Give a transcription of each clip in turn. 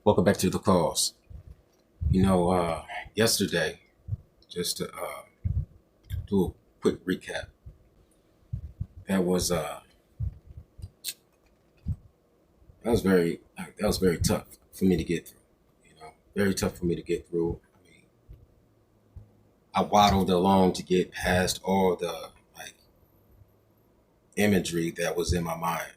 Welcome back to the cause. Yesterday, just to do a quick recap, that was that was very tough for me to get through. Very tough for me to get through. I mean, I waddled along to get past all the like imagery that was in my mind,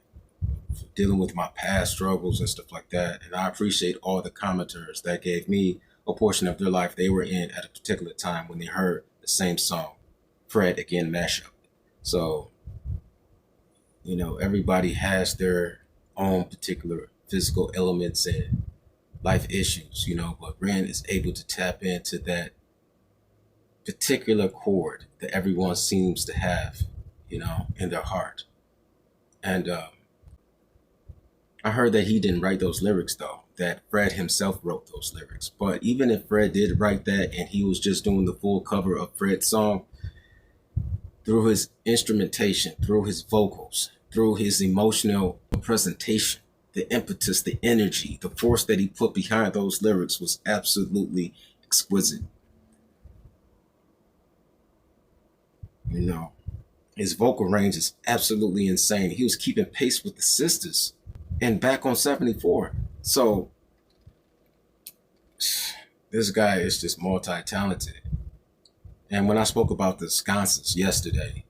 dealing with my past struggles and stuff like that. And I appreciate all the commenters that gave me a portion of their life they were in at a particular time when they heard the same song, Fred Again mashup. So, everybody has their own particular physical elements and life issues, but Ren is able to tap into that particular chord that everyone seems to have, in their heart. And I heard that he didn't write those lyrics though, that Fred himself wrote those lyrics. But even if Fred did write that and he was just doing the full cover of Fred's song, through his instrumentation, through his vocals, through his emotional presentation, the impetus, the energy, the force that he put behind those lyrics was absolutely exquisite. You know, his vocal range is absolutely insane. He was keeping pace with the sisters and back on 74. So this guy is just multi-talented. And when I spoke about the sconces yesterday,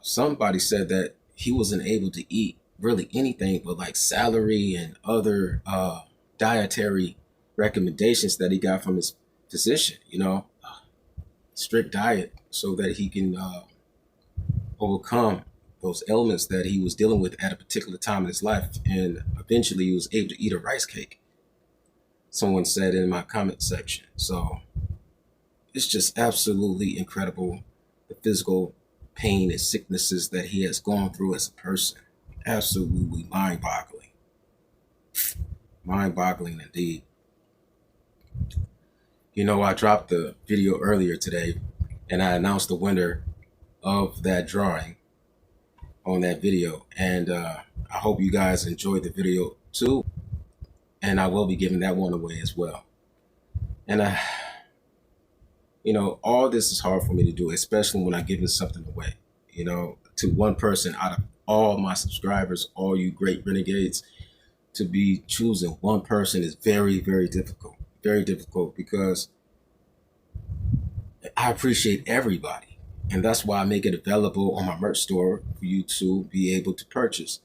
somebody said that he wasn't able to eat really anything but like celery and other dietary recommendations that he got from his physician, strict diet so that he can overcome those ailments that he was dealing with at a particular time in his life. And eventually he was able to eat a rice cake, someone said in my comment section. So it's just absolutely incredible, the physical pain and sicknesses that he has gone through as a person. Absolutely mind-boggling. Mind-boggling indeed. I dropped the video earlier today and I announced the winner of that drawing on that video. And I hope you guys enjoyed the video too. And I will be giving that one away as well. And all this is hard for me to do, especially when I'm giving something away, to one person out of all my subscribers, all you great renegades. To be choosing one person is very, very difficult because I appreciate everybody. And that's why I make it available on my merch store for you to be able to purchase.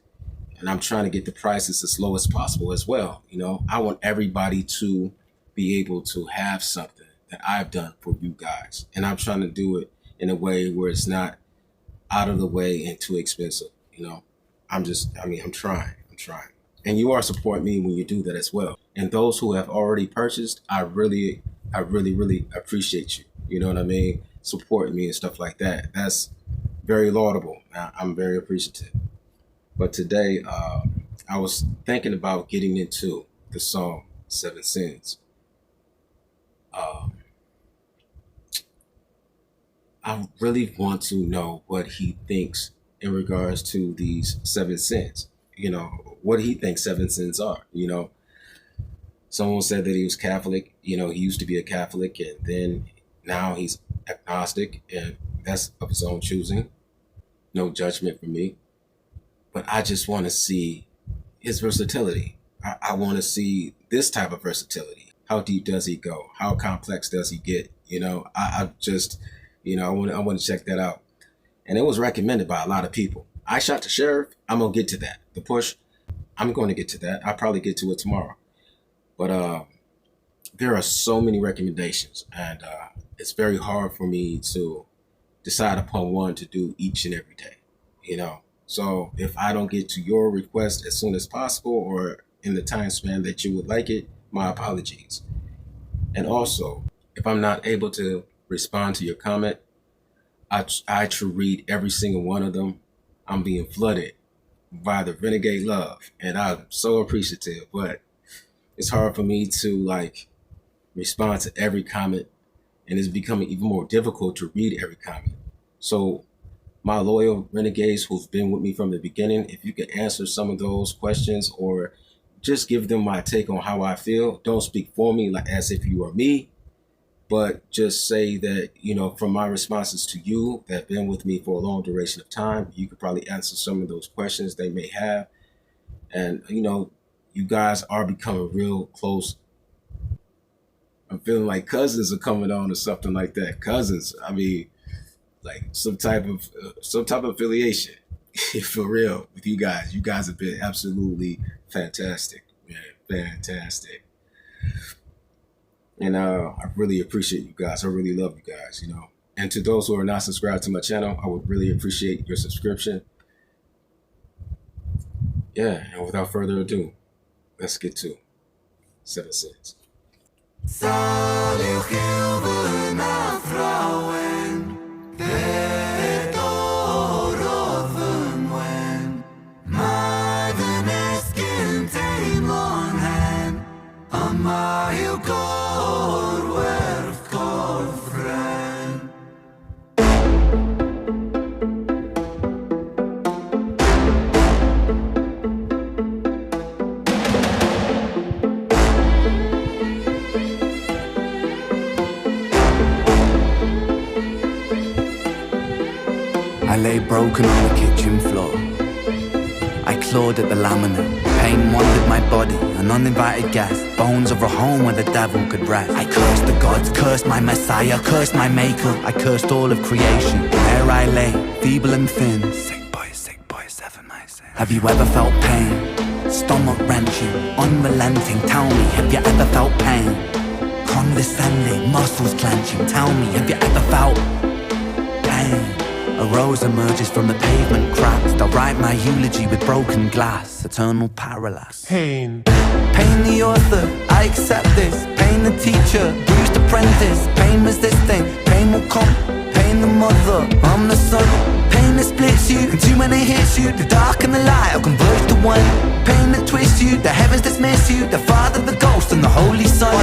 And I'm trying to get the prices as low as possible as well. I want everybody to be able to have something that I've done for you guys. And I'm trying to do it in a way where it's not out of the way and too expensive. I'm trying. And you are supporting me when you do that as well. And those who have already purchased, I really appreciate you. You know what I mean? Supporting me and stuff like that. That's very laudable. I'm very appreciative. But today, I was thinking about getting into the song Seven Sins. I really want to know what he thinks in regards to these seven sins. What he thinks seven sins are. Someone said that he was Catholic. He used to be a Catholic, and then now he's agnostic, and that's of his own choosing. No judgment for me. But I just want to see his versatility. I want to see this type of versatility. How deep does he go? How complex does he get? I just, I want to check that out. And it was recommended by a lot of people. I shot the sheriff. I'm gonna get to that. The push. I'm going to get to that. I'll probably get to it tomorrow. But there are so many recommendations, and it's very hard for me to decide upon one to do each and every day. So if I don't get to your request as soon as possible or in the time span that you would like it, my apologies. And also, if I'm not able to respond to your comment, I try to read every single one of them. I'm being flooded by the renegade love, and I'm so appreciative. But it's hard for me to respond to every comment, and it's becoming even more difficult to read every comment. So my loyal renegades who've been with me from the beginning, if you could answer some of those questions or just give them my take on how I feel. Don't speak for me like as if you are me, but just say that, from my responses to you that have been with me for a long duration of time, you could probably answer some of those questions they may have. And, you guys are becoming real close. I'm feeling like cousins are coming on or something like that. Cousins, I mean, like some type of affiliation for real with you guys. You guys have been absolutely fantastic, man. Fantastic. And I really appreciate you guys. I really love you guys, And to those who are not subscribed to my channel, I would really appreciate your subscription. Yeah, and without further ado, let's get to 7 Sins. Zal uw gilde naar vrouwen, de doroven wen, maar de nest kind een long hen, amma heel kor werft kor vren. I lay broken on the kitchen floor. I clawed at the laminate. Pain wandered my body, an uninvited guest. Bones of a home where the devil could rest. I cursed the gods, cursed my messiah, cursed my maker. I cursed all of creation. There I lay, feeble and thin. Sick boy, 7 my sin. Have you ever felt pain? Stomach wrenching, unrelenting. Tell me, have you ever felt pain? Condescending, muscles clenching. Tell me, have you ever felt pain? A rose emerges from the pavement cracks. I'll write my eulogy with broken glass. Eternal parallax. Pain. Pain the author, I accept this. Pain the teacher, bruised apprentice. Pain resisting, pain will come. Pain the mother, I'm the son. Pain that splits you, and too many hits you. The dark and the light will converge to one. Pain that twists you, the heavens dismiss you. The Father, the Ghost, and the Holy Son.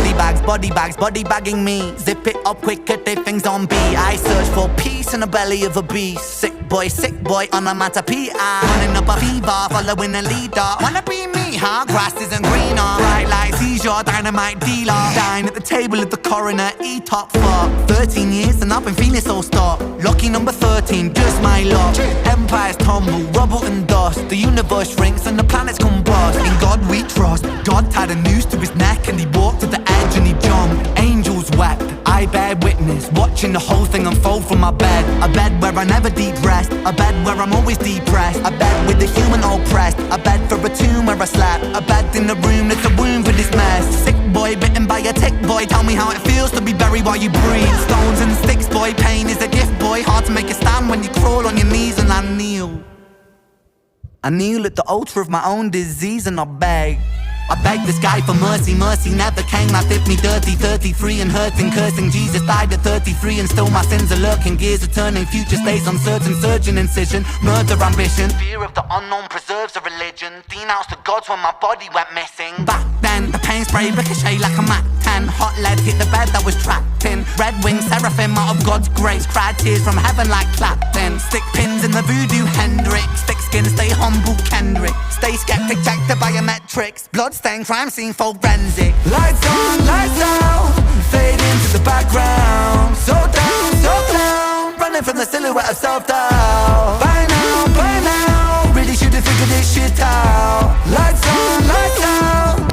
Body bagging me. Zip it up quick, get their things on B. I search for peace in the belly of a beast. Sick boy, onomatopoeia. Running up a fever, following a leader. Wanna be me, huh? Grass isn't greener. Bright lights, he's your dynamite dealer. Dine at the table of the coroner, E-top fuck. 13 years and I've been feeling so stuck. Lucky number 13, just my luck. Empires tumble, rubble and dust. The universe shrinks and the planets combust. In God we trust. God tied a noose to his neck and he walked to the edge and he jumped. Angels wept, I bear witness, watching the whole thing unfold from my bed. A bed where I never deep rest. A bed where I'm always depressed. A bed with the human oppressed. A bed for a tomb where I slept. A bed in the room that's a womb for this mess. Sick boy bitten by a tick boy. Tell me how it feels to be buried while you breathe. Stones and sticks boy, pain is a gift boy. Hard to make a stand when you crawl on your knees and I kneel. I kneel at the altar of my own disease and I beg. I beg this guy for mercy, mercy never came. Life did me dirty, 33 and hurting, cursing. Jesus died at 33 and still my sins are lurking. Gears are turning, future stays uncertain. Surgeon incision, murder ambition. Fear of the unknown preserves a religion. Denounced the gods when my body went missing. Back then, the pain spray ricochet like a Mac 10. Hot lead hit the bed that was trapped in. Red wings, seraphim out of God's grace. Cried tears from heaven like Clapton. Stick pins in the voodoo Hendrix. Thick skin, stay humble Kendrick. Stay skeptic, check the biometrics. Bloodstained crime scene forensic. Lights on, lights out. Fade into the background. So down. Running from the silhouette of self-doubt. By now. Really should have figured this shit out. Lights on, lights out.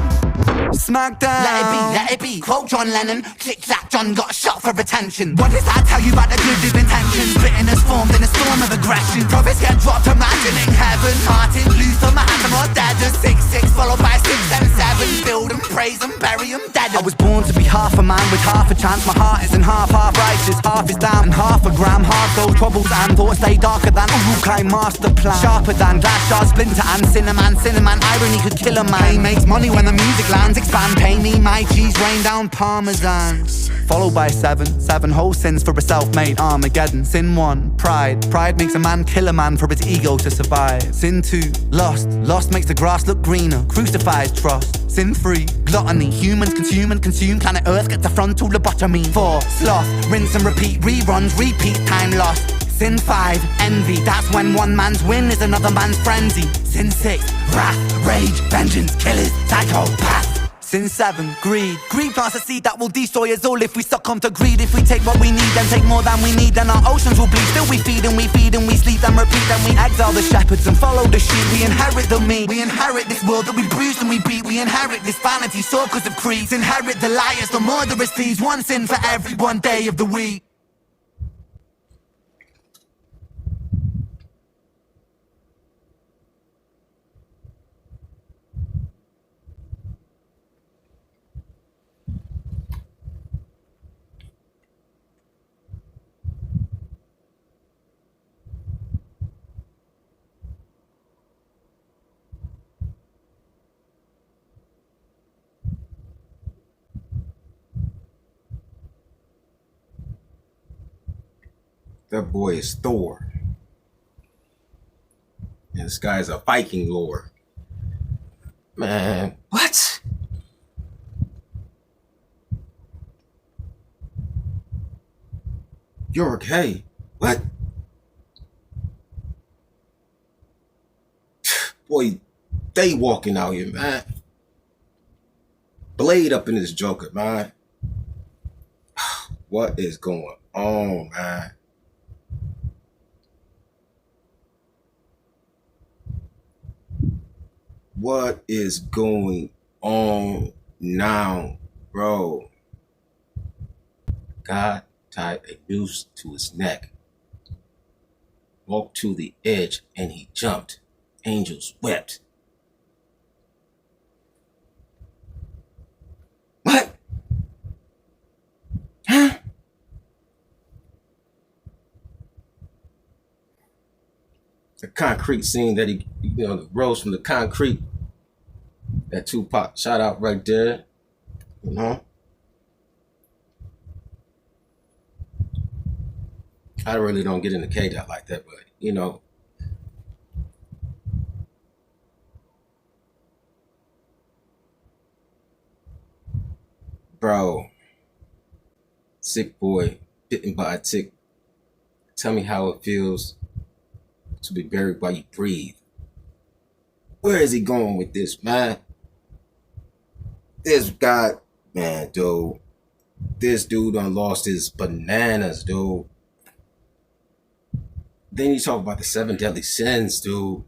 Smackdown. Let it be. Quote John Lennon. Click clack, John got shot for attention. What does that tell you about the good of intentions? Bitterness formed in a storm of aggression. Prophets get dropped, imagining heaven. Martin Luther, Mahatma, or dead. 6-6 followed by 6 and 7. Build and praise and bury them dead. I was born to be half a man with half a chance. My heart isn't half righteous, half is down and half a gram. Half those troubles and thoughts stay darker than Urukai master plan. Sharper than glass shards, splinter and cinnamon. Irony could kill a man. Pain makes money when the music lands. Expand, pay me my cheese, rain down parmesan. Followed by 7 whole sins for a self-made Armageddon. Sin 1, pride makes a man kill a man for his ego to survive. Sin 2, lust makes the grass look greener, crucifies trust. Sin 3, gluttony, humans consume and consume. Planet Earth gets a frontal lobotomy. 4, sloth, rinse and repeat, reruns, repeat, time lost. Sin 5, envy. That's when one man's win is another man's frenzy. Sin 6, wrath, rage, vengeance, killers, psychopath. Sin 7, greed. Greed plants a seed that will destroy us all if we succumb to greed. If we take what we need and take more than we need, then our oceans will bleed. Still we feed and we feed and we sleep and repeat. Then we exile the shepherds and follow the sheep. We inherit the meat. We inherit this world that we bruise and we beat. We inherit this vanity, circles of creeds. Inherit the liars, the murderous thieves. One sin for every one day of the week. That boy is Thor. And this guy's a Viking lord. Man, what? York, hey, what? Boy, they walking out here, man. Blade up in this Joker, man. What is going on, man? What is going on now, bro? God tied a noose to his neck, walked to the edge, and he jumped. Angels wept. What? Huh? The concrete scene that he, rose from the concrete. That Tupac shout out right there. I really don't get into K-Dot like that, but bro, sick boy, bitten by a tick. Tell me how it feels to be buried while you breathe. Where is he going with this, man? This guy, man, dude. This dude done lost his bananas, dude. Then you talk about the 7 deadly sins, dude.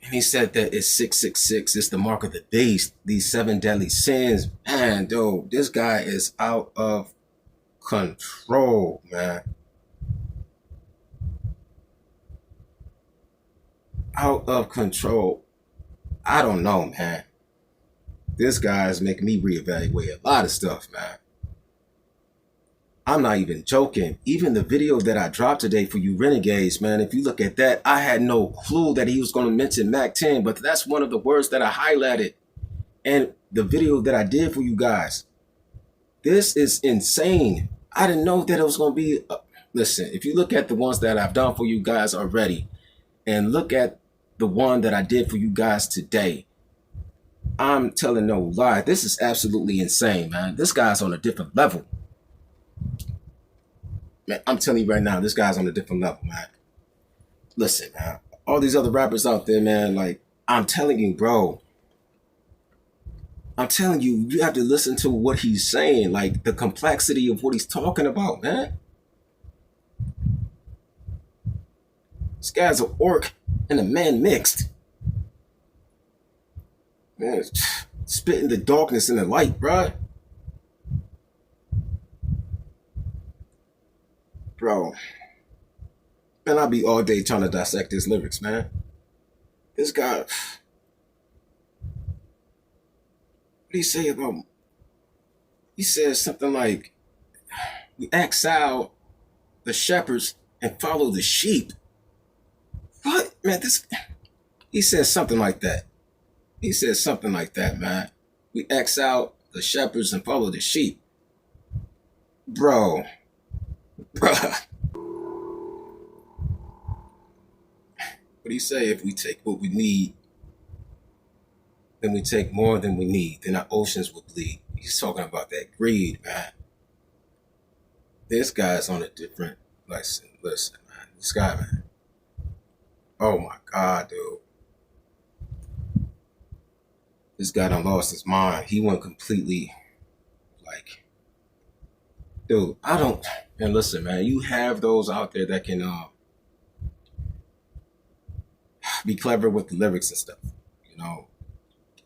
And he said that it's 666. It's the mark of the beast. These 7 deadly sins. Man, dude, this guy is out of control, man. Out of control. I don't know, man. This guy is making me reevaluate a lot of stuff, man. I'm not even joking. Even the video that I dropped today for you renegades, man, if you look at that, I had no clue that he was going to mention Mac 10, but that's one of the words that I highlighted. And the video that I did for you guys, this is insane. I didn't know that it was going to be, listen, if you look at the ones that I've done for you guys already, and look at the one that I did for you guys today, I'm telling no lie. This is absolutely insane, man. This guy's on a different level. Man, I'm telling you right now, this guy's on a different level, man. Listen, man. All these other rappers out there, man, like, I'm telling you, bro. I'm telling you, you have to listen to what he's saying, like the complexity of what he's talking about, man. This guy's an orc and a man mixed. Man, spitting the darkness and the light, bro. Bro, man, I'll be all day trying to dissect his lyrics, man. This guy, what did he say about, he says something like, we exile the shepherds and follow the sheep. What? Man, he says something like that. He says something like that, man. We exile the shepherds and follow the sheep. Bro. Bruh. What do you say? If we take what we need, then we take more than we need, then our oceans will bleed. He's talking about that greed, man. This guy's on a different. Listen, man. This guy, man. Oh my God, dude. This guy done lost his mind. He went completely like, dude. I don't. And listen, man. You have those out there that can be clever with the lyrics and stuff. You know,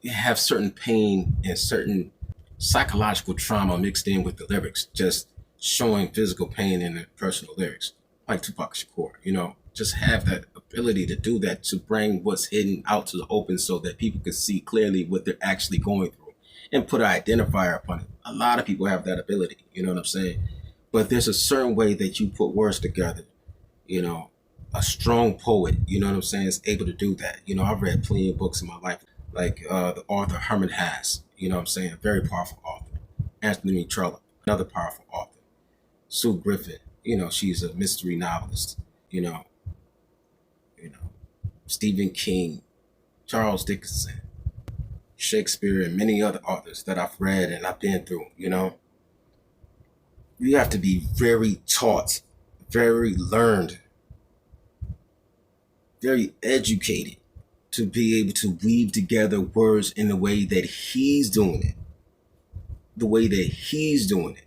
you have certain pain and certain psychological trauma mixed in with the lyrics, just showing physical pain in the personal lyrics, like Tupac Shakur. You know, just have that ability to do that, to bring what's hidden out to the open so that people can see clearly what they're actually going through and put an identifier upon it. A lot of people have that ability, you know what I'm saying? But there's a certain way that you put words together, you know. A strong poet, you know what I'm saying, is able to do that. You know, I've read plenty of books in my life, like the author Herman Hesse, you know what I'm saying, a very powerful author. Anthony Trollope, another powerful author. Sue Griffin, you know, she's a mystery novelist, you know, Stephen King, Charles Dickens, Shakespeare, and many other authors that I've read and I've been through, you know. You have to be very taught, very learned, very educated to be able to weave together words in the way that he's doing it. The way that he's doing it.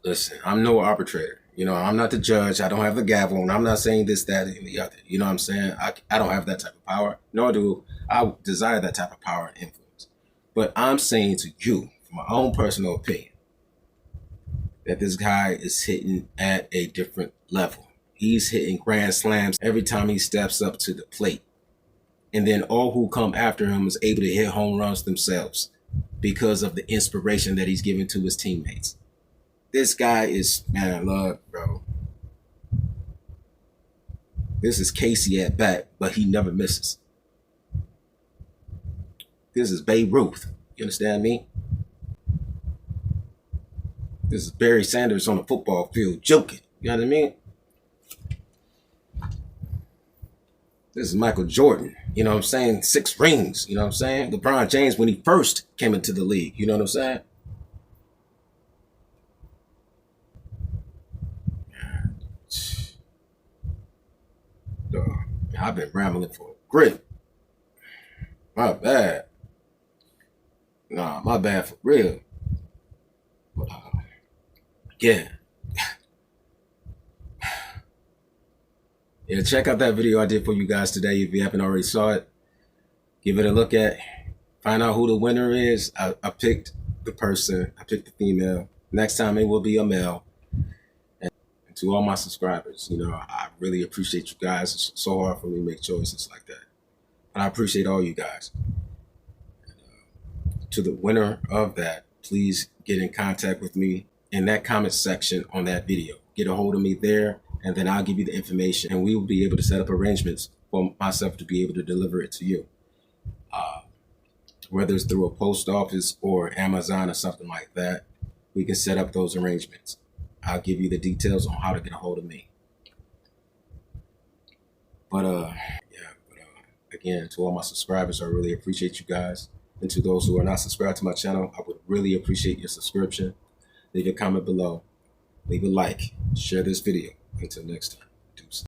Listen, I'm no arbitrator. You know, I'm not the judge. I don't have the gavel, and I'm not saying this, that, and the other. You know what I'm saying? I don't have that type of power, nor do I desire that type of power and influence. But I'm saying to you, from my own personal opinion, that this guy is hitting at a different level. He's hitting grand slams every time he steps up to the plate. And then all who come after him is able to hit home runs themselves because of the inspiration that he's giving to his teammates. This guy is, man, look, bro. This is Casey at bat, but he never misses. This is Babe Ruth. You understand me? This is Barry Sanders on the football field joking. You know what I mean? This is Michael Jordan. You know what I'm saying? 6 rings. You know what I'm saying? LeBron James when he first came into the league. You know what I'm saying? I've been rambling for a grip. My bad. Nah, my bad for real. But, yeah. Yeah, check out that video I did for you guys today. If you haven't already saw it, give it a look at. Find out who the winner is. I picked the person. I picked the female. Next time it will be a male. And to all my subscribers, you know, I really appreciate you guys. It's so hard for me to make choices like that. And I appreciate all you guys. And, to the winner of that, please get in contact with me in that comment section on that video. Get a hold of me there, and then I'll give you the information, and we will be able to set up arrangements for myself to be able to deliver it to you. Whether it's through a post office or Amazon or something like that, we can set up those arrangements. I'll give you the details on how to get a hold of me. But again, to all my subscribers, I really appreciate you guys. And to those who are not subscribed to my channel, I would really appreciate your subscription. Leave a comment below. Leave a like. Share this video. Until next time. Deuces.